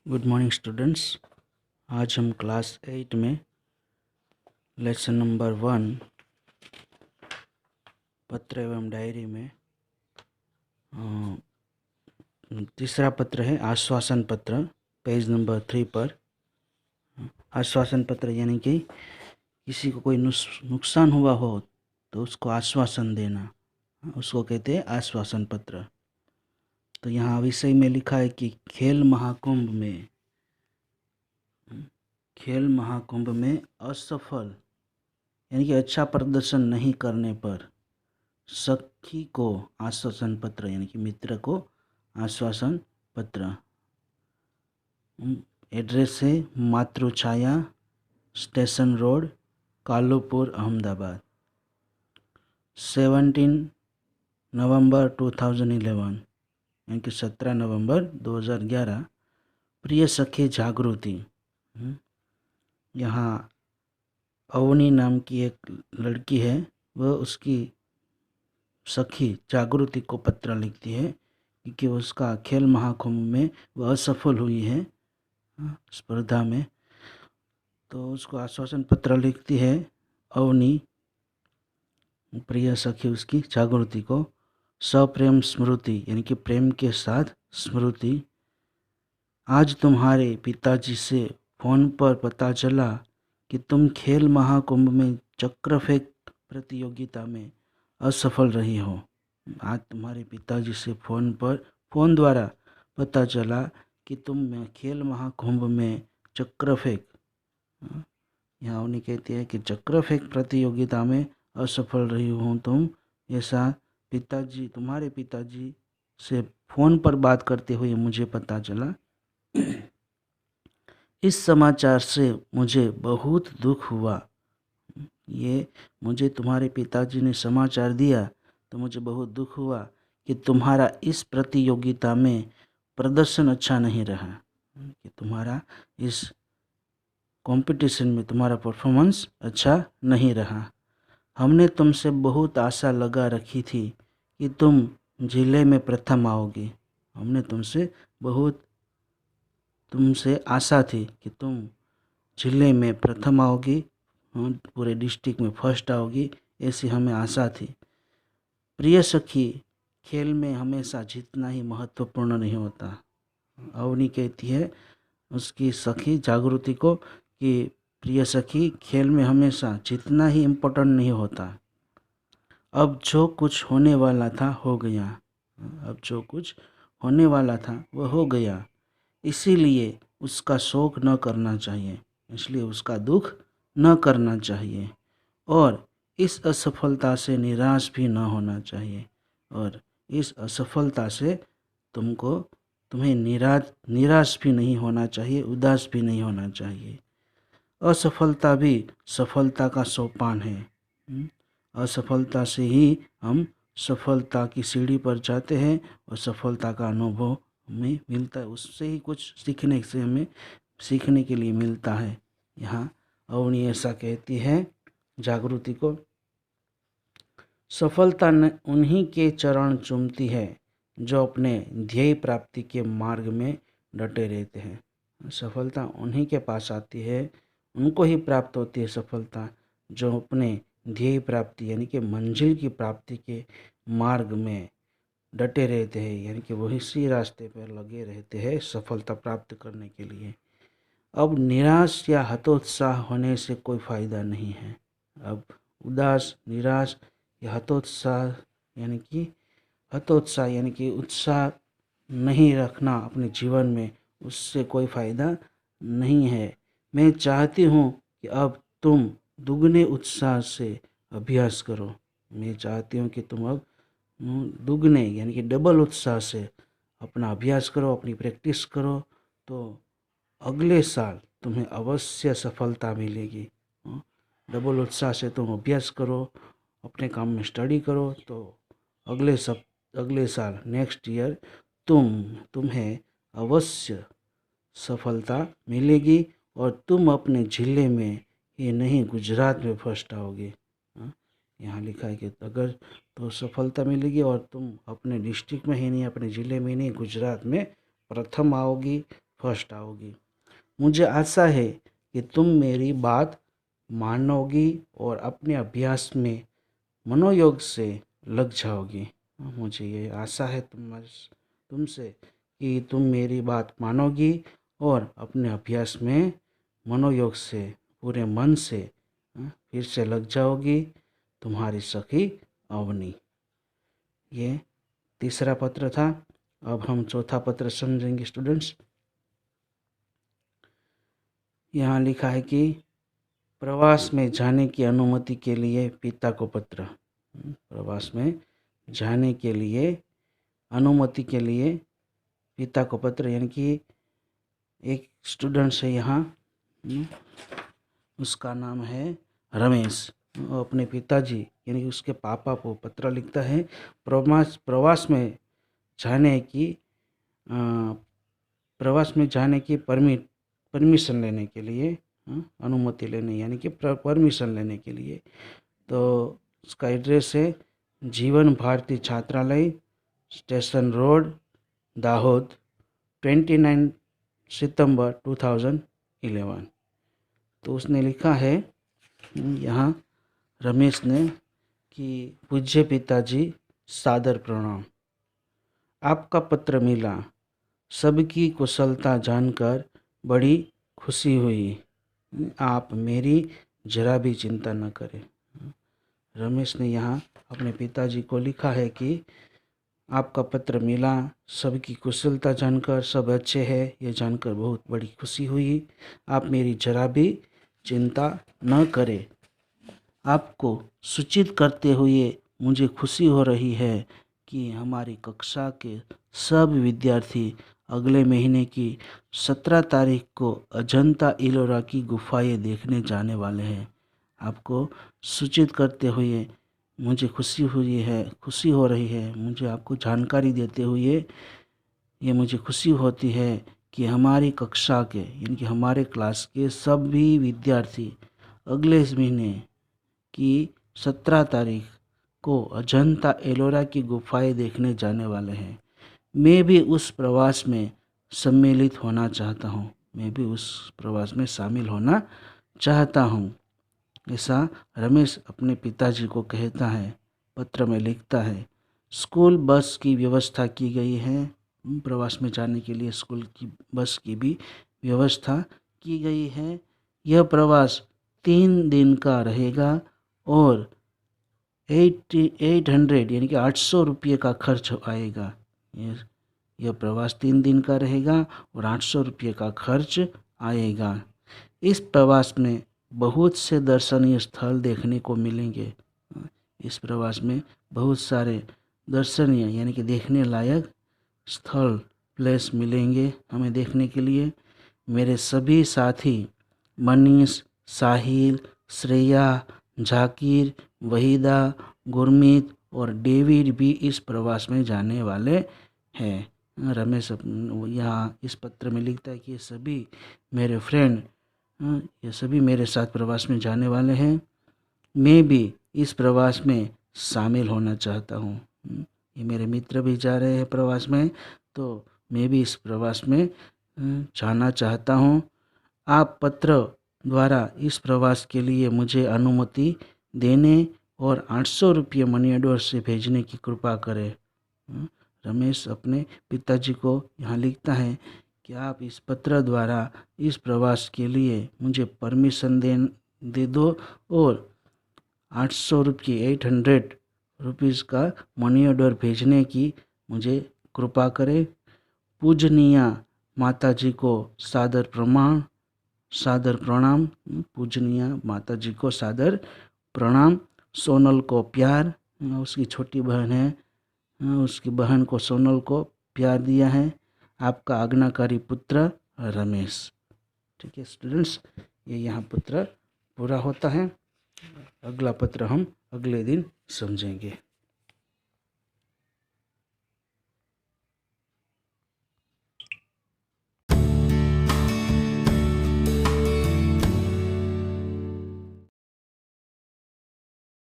Good morning students. आज हम class 8 में लेसन नंबर 1 पत्र एवं डायरी में तीसरा पत्र है आश्वासन पत्र। पेज नंबर 3 पर आश्वासन पत्र यानी कि किसी को कोई नुकसान हुआ हो तो उसको आश्वासन देना, उसको कहते हैं आश्वासन पत्र। तो यहाँ विषय में लिखा है कि खेल महाकुंभ में असफल यानी कि अच्छा प्रदर्शन नहीं करने पर सखी को आश्वासन पत्र यानी कि मित्र को आश्वासन पत्र। एड्रेस है मातृछाया, स्टेशन रोड, कालूपुर, अहमदाबाद। 17 नवंबर 2011 यानी कि 17 नवंबर 2011। प्रिय सखी जागृति। यहाँ अवनी नाम की एक लड़की है, वह उसकी सखी जागृति को पत्र लिखती है क्योंकि उसका खेल महाकुंभ में वह असफल हुई है स्पर्धा में। तो उसको आश्वासन पत्र लिखती है अवनी, प्रिय सखी उसकी जागृति को। सप्रेम स्मृति यानी कि प्रेम के साथ स्मृति। आज तुम्हारे पिताजी से फोन पर पता चला कि तुम खेल महाकुंभ में चक्र फेंक प्रतियोगिता में असफल रही हो। आज तुम्हारे पिताजी से फोन द्वारा पता चला कि तुम खेल महाकुंभ में चक्र फेंक, यहाँ उन्हें कहती है कि चक्र फेंक प्रतियोगिता में असफल रही हो तुम, ऐसा तुम्हारे पिताजी से फोन पर बात करते हुए मुझे पता चला। इस समाचार से मुझे बहुत दुख हुआ। ये मुझे तुम्हारे पिताजी ने समाचार दिया तो मुझे बहुत दुख हुआ कि तुम्हारा इस प्रतियोगिता में प्रदर्शन अच्छा नहीं रहा, कि तुम्हारा इस कंपटीशन में तुम्हारा परफॉर्मेंस अच्छा नहीं रहा। हमने तुमसे बहुत आशा लगा रखी थी कि तुम जिले में प्रथम आओगी। हमने तुमसे आशा थी कि तुम जिले में प्रथम आओगी, पूरे डिस्ट्रिक्ट में फर्स्ट आओगी, ऐसी हमें आशा थी। प्रिय सखी, खेल में हमेशा जीतना ही महत्वपूर्ण नहीं होता। अवनी कहती है उसकी सखी जागृति को कि प्रिय सखी, खेल में हमेशा जीतना ही इम्पोर्टेंट नहीं होता। अब जो कुछ होने वाला था हो गया। अब जो कुछ होने वाला था वह हो गया, इसीलिए उसका शोक न करना चाहिए, इसलिए उसका दुख न करना चाहिए और इस असफलता से निराश भी न होना चाहिए। और इस असफलता से तुम्हें निराश भी नहीं होना चाहिए, उदास भी नहीं होना चाहिए। असफलता भी सफलता का सोपान है। असफलता से ही हम सफलता की सीढ़ी पर जाते हैं और सफलता का अनुभव हमें मिलता है, उससे ही कुछ सीखने के लिए मिलता है। यहाँ अवनी ऐसा कहती है जागृति को। सफलता उन्हीं के चरण चूमती है जो अपने ध्येय प्राप्ति के मार्ग में डटे रहते हैं। सफलता उन्हीं के पास आती है, उनको ही प्राप्त होती है सफलता जो अपने ध्येय प्राप्ति यानी कि मंजिल की प्राप्ति के मार्ग में डटे रहते हैं, यानी कि वही इसी रास्ते पर लगे रहते हैं सफलता प्राप्त करने के लिए। अब निराश या हतोत्साह होने से कोई फ़ायदा नहीं है। अब उदास, निराश या हतोत्साह यानी कि उत्साह नहीं रखना अपने जीवन में, उससे कोई फ़ायदा नहीं है। मैं चाहती हूँ कि अब तुम दुगने उत्साह से अभ्यास करो। मैं चाहती हूँ कि तुम अब दुगने यानी कि डबल उत्साह से अपना अभ्यास करो, अपनी प्रैक्टिस करो, तो अगले साल तुम्हें अवश्य सफलता मिलेगी। डबल उत्साह से तुम अभ्यास करो, अपने काम में स्टडी करो, तो अगले साल नेक्स्ट ईयर तुम्हें अवश्य सफलता मिलेगी और तुम अपने ज़िले में ही नहीं गुजरात में फर्स्ट आओगे। यहाँ लिखा है कि अगर तो सफलता मिलेगी और तुम अपने डिस्ट्रिक्ट में ही नहीं, अपने ज़िले में नहीं, गुजरात में प्रथम आओगी, फर्स्ट आओगी। मुझे आशा है कि तुम मेरी बात मानोगी और अपने अभ्यास में मनोयोग से लग जाओगी। मुझे ये आशा है तुमसे कि तुम मेरी बात मानोगी और अपने अभ्यास में मनोयोग से पूरे मन से फिर से लग जाओगी। तुम्हारी सखी अवनी। ये तीसरा पत्र था। अब हम चौथा पत्र समझेंगे स्टूडेंट्स। यहाँ लिखा है कि प्रवास में जाने की अनुमति के लिए पिता को पत्र। प्रवास में जाने के लिए अनुमति के लिए पिता को पत्र, यानी कि एक स्टूडेंट्स है यहाँ, उसका नाम है रमेश। वो अपने पिताजी यानी कि उसके पापा को पत्र लिखता है प्रवास में जाने की परमिशन लेने के लिए, अनुमति लेने यानी कि परमिशन लेने के लिए। तो उसका एड्रेस है जीवन भारती छात्रालय, स्टेशन रोड, दाहोद, 29 सितंबर 2011। तो उसने लिखा है यहाँ रमेश ने कि पूज्य पिताजी, सादर प्रणाम। आपका पत्र मिला, सबकी कुशलता जानकर बड़ी खुशी हुई। आप मेरी जरा भी चिंता न करें। रमेश ने यहाँ अपने पिताजी को लिखा है कि आपका पत्र मिला, सबकी कुशलता जानकर सब अच्छे हैं, ये जानकर बहुत बड़ी खुशी हुई। आप मेरी जरा भी चिंता न करें। आपको सूचित करते हुए मुझे खुशी हो रही है कि हमारी कक्षा के सब विद्यार्थी अगले महीने की 17 तारीख को अजंता इलोरा की गुफाएं देखने जाने वाले हैं। आपको सूचित करते हुए मुझे खुशी हो रही है, मुझे आपको जानकारी देते हुए ये मुझे खुशी होती है कि हमारी कक्षा के यानी कि हमारे क्लास के सभी विद्यार्थी अगले महीने की 17 तारीख को अजंता एलोरा की गुफाएं देखने जाने वाले हैं। मैं भी उस प्रवास में सम्मिलित होना चाहता हूँ। मैं भी उस प्रवास में शामिल होना चाहता हूँ। ऐसा रमेश अपने पिताजी को कहता है, पत्र में लिखता है। स्कूल बस की व्यवस्था की गई है। प्रवास में जाने के लिए स्कूल की बस की भी व्यवस्था की गई है। यह प्रवास 3 दिन का रहेगा और 800 यानी कि 800 रुपये का खर्च आएगा। यह प्रवास 3 दिन का रहेगा और 800 रुपये का खर्च आएगा। इस प्रवास में बहुत से दर्शनीय स्थल देखने को मिलेंगे। इस प्रवास में बहुत सारे दर्शनीय यानी कि देखने लायक स्थल प्लेस मिलेंगे हमें देखने के लिए। मेरे सभी साथी मनीष, साहिल, श्रेया, जाकिर, वहीदा, गुरमीत और डेविड भी इस प्रवास में जाने वाले हैं। रमेश यहाँ इस पत्र में लिखता है कि ये सभी मेरे फ्रेंड, ये सभी मेरे साथ प्रवास में जाने वाले हैं। मैं भी इस प्रवास में शामिल होना चाहता हूँ। ये मेरे मित्र भी जा रहे हैं प्रवास में, तो मैं भी इस प्रवास में जाना चाहता हूँ। आप पत्र द्वारा इस प्रवास के लिए मुझे अनुमति देने और 800 रुपये मनी ऑर्डर से भेजने की कृपा करें। रमेश अपने पिताजी को यहाँ लिखता है कि आप इस पत्र द्वारा इस प्रवास के लिए मुझे परमिशन दे दो और 800 रुपये 800 रुपीज़ का मनी ऑर्डर भेजने की मुझे कृपा करें। पूजनीय माताजी को सादर प्रणाम। पूजनीय माताजी को सादर प्रणाम। सोनल को प्यार, उसकी छोटी बहन है, उसकी बहन को सोनल को प्यार दिया है। आपका आज्ञाकारी पुत्र रमेश। ठीक है स्टूडेंट्स, ये यहाँ पत्र पूरा होता है। अगला पत्र हम अगले दिन समझेंगे।